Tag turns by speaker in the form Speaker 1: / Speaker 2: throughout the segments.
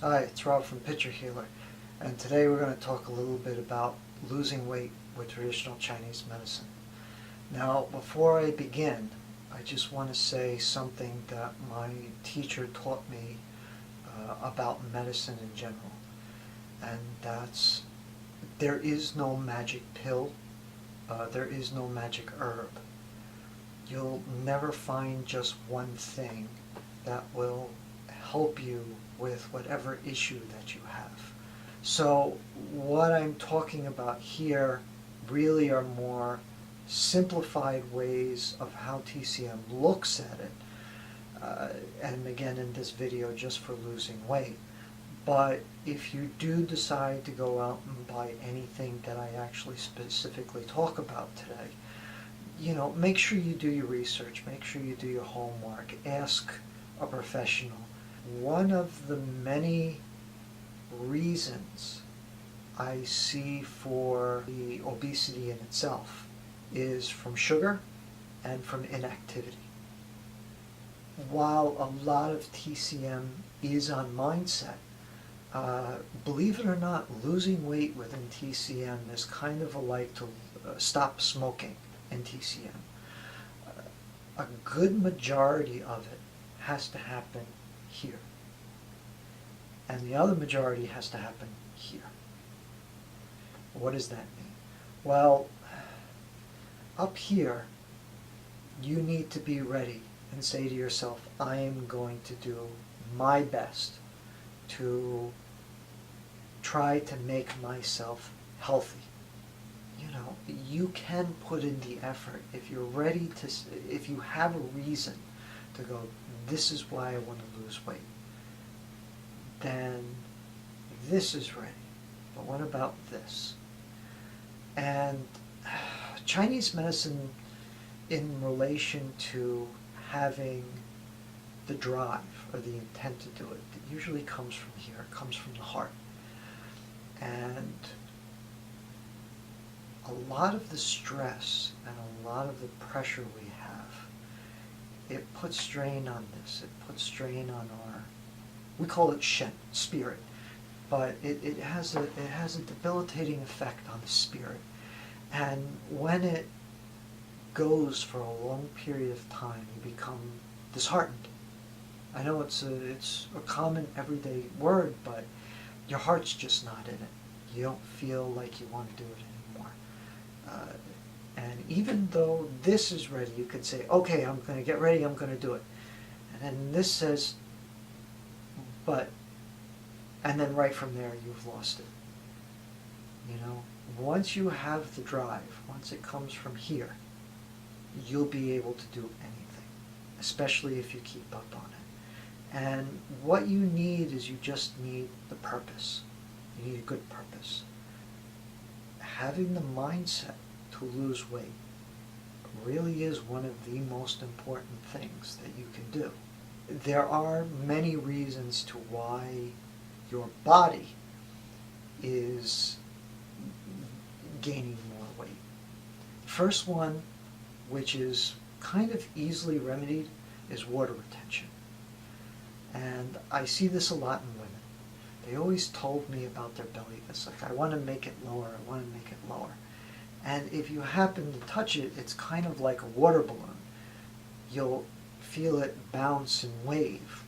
Speaker 1: Hi, it's Rob from Pitcher Healer, and today we're going to talk a little bit about losing weight with traditional Chinese medicine. Now, before I begin, I just want to say something that my teacher taught me about medicine in general, and that's there is no magic pill, there is no magic herb. You'll never find just one thing that will help you with whatever issue that you have. So what I'm talking about here really are more simplified ways of how TCM looks at it. And again, in this video, just for losing weight. But if you do decide to go out and buy anything that I actually specifically talk about today, make sure you do your research, make sure you do your homework, ask a professional. One of the many reasons I see for the obesity in itself is from sugar and from inactivity. While a lot of TCM is on mindset, believe it or not, losing weight within TCM is kind of like to stop smoking in TCM. A good majority of it has to happen here, and the other majority has to happen here. What does that mean? Well, up here, you need to be ready and say to yourself, I am going to do my best to try to make myself healthy. You can put in the effort if you're ready to, if you have a reason to go, this is why I want to lose weight, then this is ready. But what about this? And Chinese medicine, in relation to having the drive or the intent to do it, it usually comes from here. It comes from the heart. And a lot of the stress and a lot of the pressure we have, it puts strain on this. It puts strain on our, we call it Shen, spirit, but it has a debilitating effect on the spirit. And when it goes for a long period of time, you become disheartened. I know it's a common everyday word, but your heart's just not in it. You don't feel like you want to do it anymore. And even though this is ready, you could say, okay, I'm going to get ready, I'm going to do it. And then this says, but, and then right from there, you've lost it. Once you have the drive, once it comes from here, you'll be able to do anything, especially if you keep up on it. And what you need is you just need the purpose. You need a good purpose. Having the mindset to lose weight really is one of the most important things that you can do. There are many reasons to why your body is gaining more weight. The first one, which is kind of easily remedied, is water retention. And I see this a lot in women. They always told me about their belly. It's like, I want to make it lower, I want to make it lower. And if you happen to touch it, it's kind of like a water balloon. You'll feel it bounce and wave.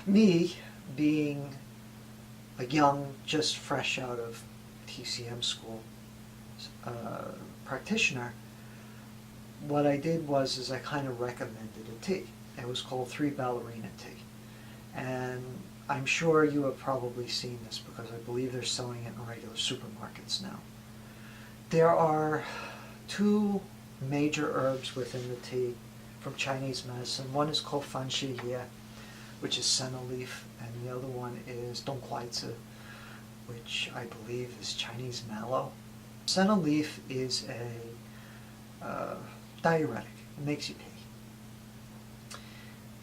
Speaker 1: Me, being a young, just fresh out of TCM school practitioner, what I did was I kind of recommended a tea. It was called Ballerina Tea. And I'm sure you have probably seen this because I believe they're selling it in regular supermarkets now. There are two major herbs within the tea from Chinese medicine. One is called fan shi ye, which is senna leaf, and the other one is dong quai zi, which I believe is Chinese mallow. Senna leaf is a diuretic. It makes you pee.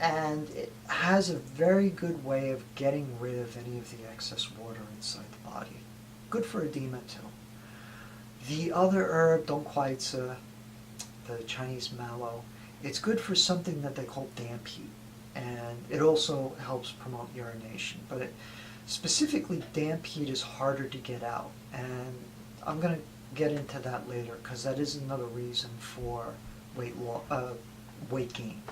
Speaker 1: And it has a very good way of getting rid of any of the excess water inside the body. Good for edema too. The other herb, dong quai zi, the Chinese mallow, it's good for something that they call damp heat. and it also helps promote urination. But specifically, damp heat is harder to get out, and I'm going to get into that later because that is another reason for weight gain.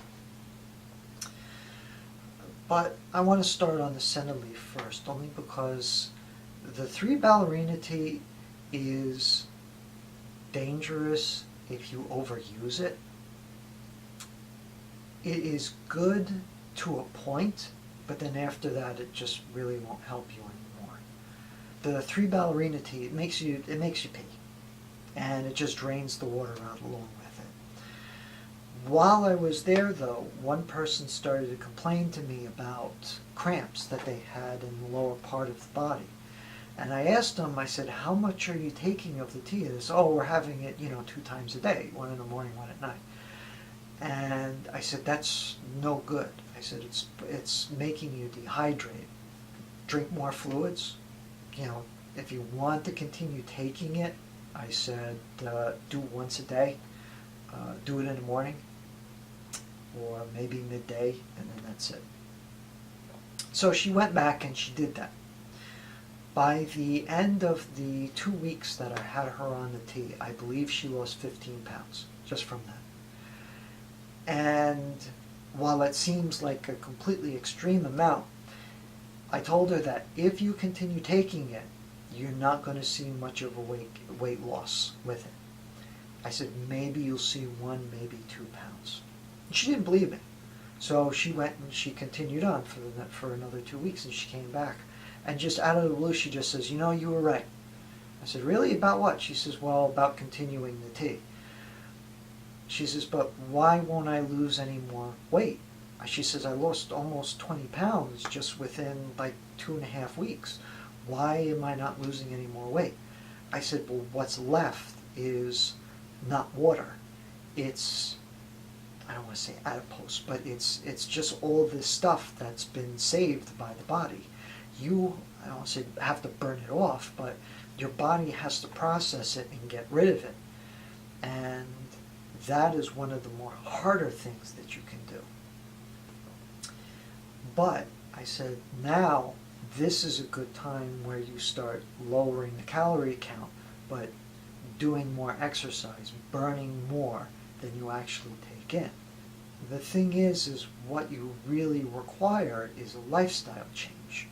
Speaker 1: But I want to start on the center leaf first, only because the 3 Ballerina Tea is dangerous if you overuse it. It is good to a point, but then after that it just really won't help you anymore. The 3 Ballerina Tea, it makes you pee, and it just drains the water out along with it. While I was there though, one person started to complain to me about cramps that they had in the lower part of the body. And I asked them, I said, how much are you taking of the tea? They said, oh, we're having it, 2 times a day, 1 in the morning, 1 at night. And I said, that's no good. I said, it's making you dehydrate. Drink more fluids. If you want to continue taking it, I said, do once a day. Do it in the morning, or maybe midday, and then that's it. So she went back and she did that. By the end of the 2 weeks that I had her on the tea, I believe she lost 15 pounds just from that. And while it seems like a completely extreme amount, I told her that if you continue taking it, you're not going to see much of a weight loss with it. I said, maybe you'll see 1, maybe 2 pounds. And she didn't believe me. So she went and she continued on for another 2 weeks, and she came back. And just out of the blue, she just says, you were right. I said, really? About what? She says, well, about continuing the tea. She says, but why won't I lose any more weight? She says, I lost almost 20 pounds just within like 2.5 weeks. Why am I not losing any more weight? I said, well, what's left is not water. It's, I don't want to say adipose, but it's just all this stuff that's been saved by the body. You, I don't want to say have to burn it off, but your body has to process it and get rid of it. And that is one of the more harder things that you can do. But I said, now this is a good time where you start lowering the calorie count, but doing more exercise, burning more than you actually take in. The thing is what you really require is a lifestyle change.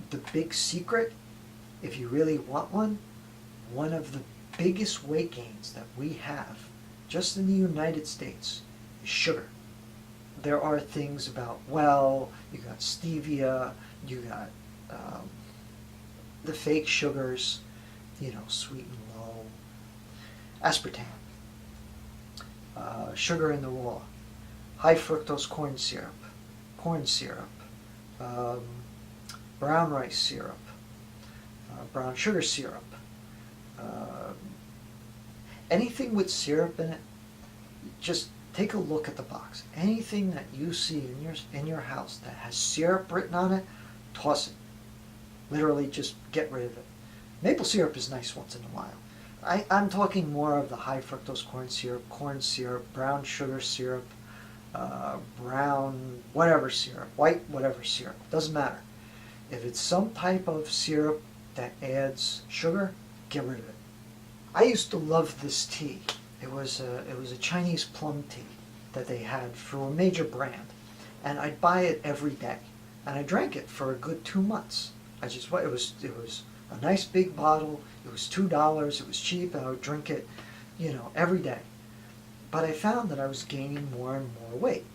Speaker 1: The big secret, if you really want one of the biggest weight gains that we have just in the United States is sugar. There are things about, well, you got stevia, you got the fake sugars, sweet and low, aspartame, sugar in the raw, high fructose corn syrup, brown rice syrup, brown sugar syrup, anything with syrup in it. Just take a look at the box. Anything that you see in your house that has syrup written on it, toss it. Literally just get rid of it. Maple syrup is nice once in a while. I'm talking more of the high fructose corn syrup, brown sugar syrup, brown whatever syrup, white whatever syrup, doesn't matter. If it's some type of syrup that adds sugar, get rid of it. I used to love this tea. It was a Chinese plum tea that they had for a major brand, and I'd buy it every day, and I drank it for a good 2 months. It was a nice big bottle. It was $2. It was cheap, and I would drink it, every day. But I found that I was gaining more and more weight,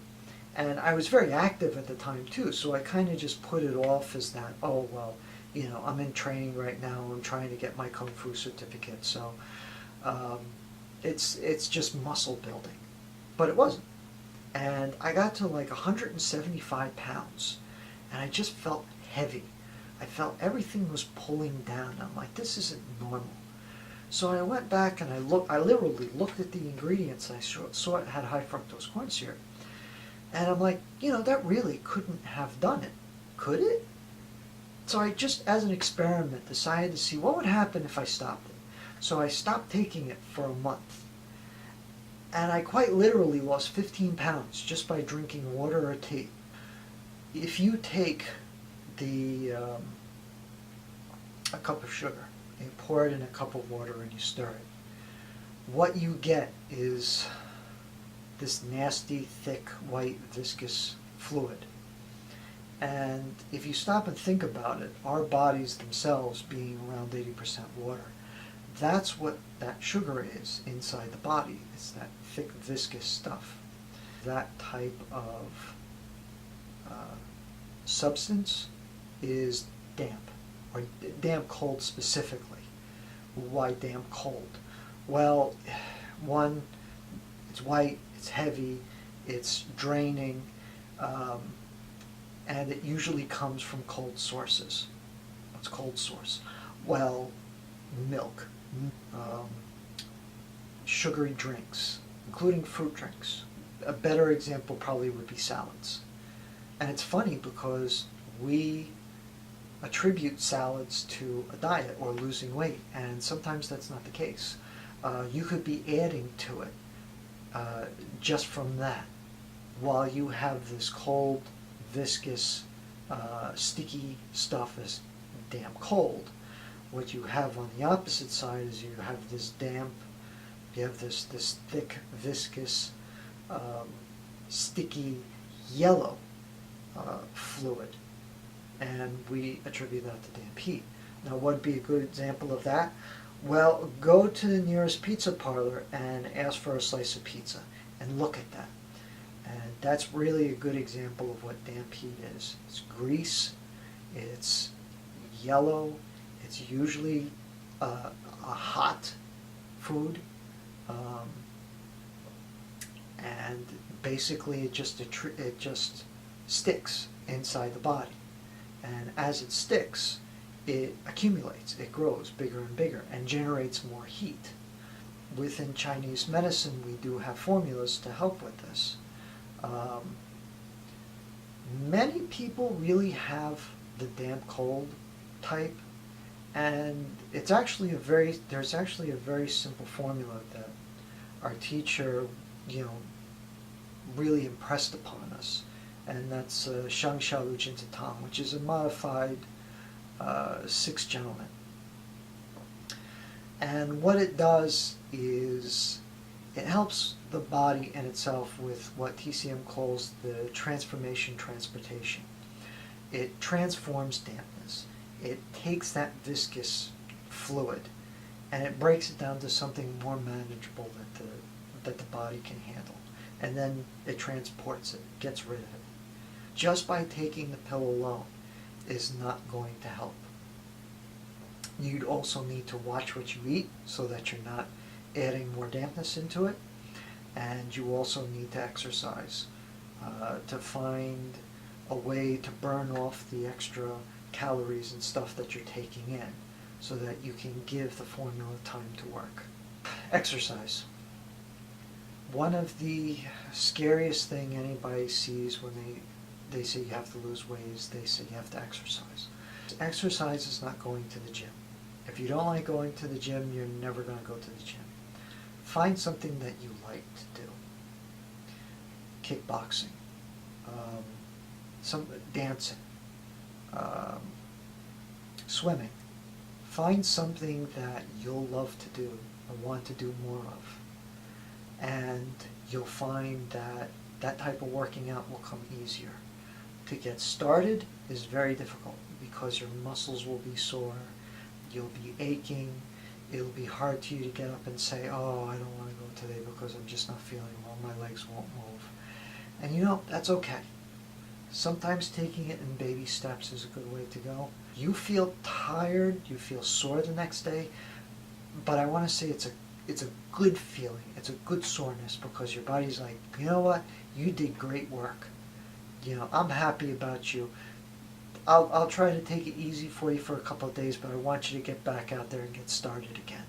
Speaker 1: and I was very active at the time too. So I kind of just put it off as that. Oh well, I'm in training right now. I'm trying to get my Kung Fu certificate, so. It's just muscle building, but it wasn't. And I got to like 175 pounds, and I just felt heavy. I felt everything was pulling down. I'm like, this isn't normal. So I went back and I literally looked at the ingredients, and I saw it had high fructose corn syrup. And I'm like, that really couldn't have done it, could it? So I just, as an experiment, decided to see what would happen if I stopped it. So I stopped taking it for a month. And I quite literally lost 15 pounds just by drinking water or tea. If you take a cup of sugar, and you pour it in a cup of water and you stir it, what you get is this nasty, thick, white, viscous fluid. And if you stop and think about it, our bodies themselves being around 80% water, that's what that sugar is inside the body. It's that thick, viscous stuff. That type of substance is damp, or damp cold specifically. Why damp cold? Well, one, it's white, it's heavy, it's draining, and it usually comes from cold sources. What's cold source? Well, milk, sugary drinks, including fruit drinks. A better example probably would be salads. And it's funny because we attribute salads to a diet or losing weight, and sometimes that's not the case. You could be adding to it just from that, while you have this cold, viscous, sticky stuff as damp cold. What you have on the opposite side is you have this damp, you have this thick, viscous, sticky, yellow fluid, and we attribute that to damp heat. Now, what would be a good example of that? Well, go to the nearest pizza parlor and ask for a slice of pizza and look at that. And that's really a good example of what damp heat is. It's grease, it's yellow, it's usually a hot food, and basically it just sticks inside the body. And as it sticks, it accumulates, it grows bigger and bigger and generates more heat. Within Chinese medicine, we do have formulas to help with this. Many people really have the damp cold type, and there's actually a very simple formula that our teacher, really impressed upon us, and that's Xiang Tang, which is a modified 6 gentlemen. And what it does is it helps the body in itself with what TCM calls the transformation transportation. It transforms dampness. It takes that viscous fluid and it breaks it down to something more manageable that the body can handle. And then it transports it, gets rid of it. Just by taking the pill alone is not going to help. You'd also need to watch what you eat so that you're not adding more dampness into it. And you also need to exercise to find a way to burn off the extra calories and stuff that you're taking in so that you can give the formula time to work. Exercise. One of the scariest thing anybody sees when they say you have to lose weight is they say you have to exercise. Exercise is not going to the gym. If you don't like going to the gym, you're never going to go to the gym. Find something that you like to do. Kickboxing, some dancing, swimming. Find something that you'll love to do and want to do more of. And you'll find that that type of working out will come easier. To get started is very difficult because your muscles will be sore, you'll be aching, it'll be hard to you to get up and say, oh, I don't want to go today because I'm just not feeling well, my legs won't move. And that's okay. Sometimes taking it in baby steps is a good way to go. You feel tired, you feel sore the next day, but I want to say it's a good feeling, it's a good soreness because your body's like, you know what, you did great work. I'm happy about you. I'll try to take it easy for you for a couple of days, but I want you to get back out there and get started again.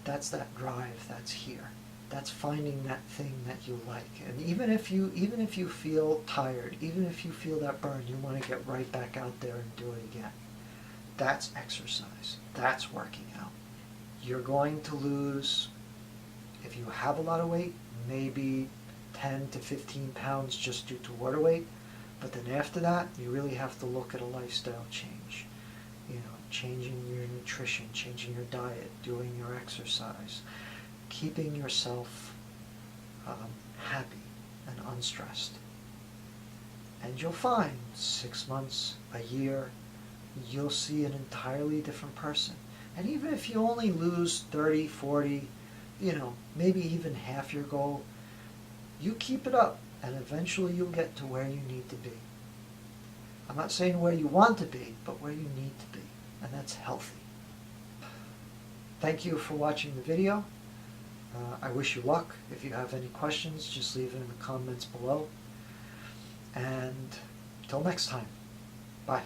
Speaker 1: That's that drive that's here. That's finding that thing that you like. And even if you feel tired, even if you feel that burn, you want to get right back out there and do it again. That's exercise. That's working out. You're going to lose If you have a lot of weight, maybe 10 to 15 pounds just due to water weight. But then after that, you really have to look at a lifestyle change. You know, changing your nutrition, changing your diet, doing your exercise, keeping yourself happy and unstressed. And you'll find 6 months, a year, you'll see an entirely different person. And even if you only lose 30, 40, you know, maybe even half your goal, you keep it up and eventually you'll get to where you need to be. I'm not saying where you want to be, but where you need to be. And that's healthy. Thank you for watching the video. I wish you luck. If you have any questions, just leave it in the comments below. And until next time, bye.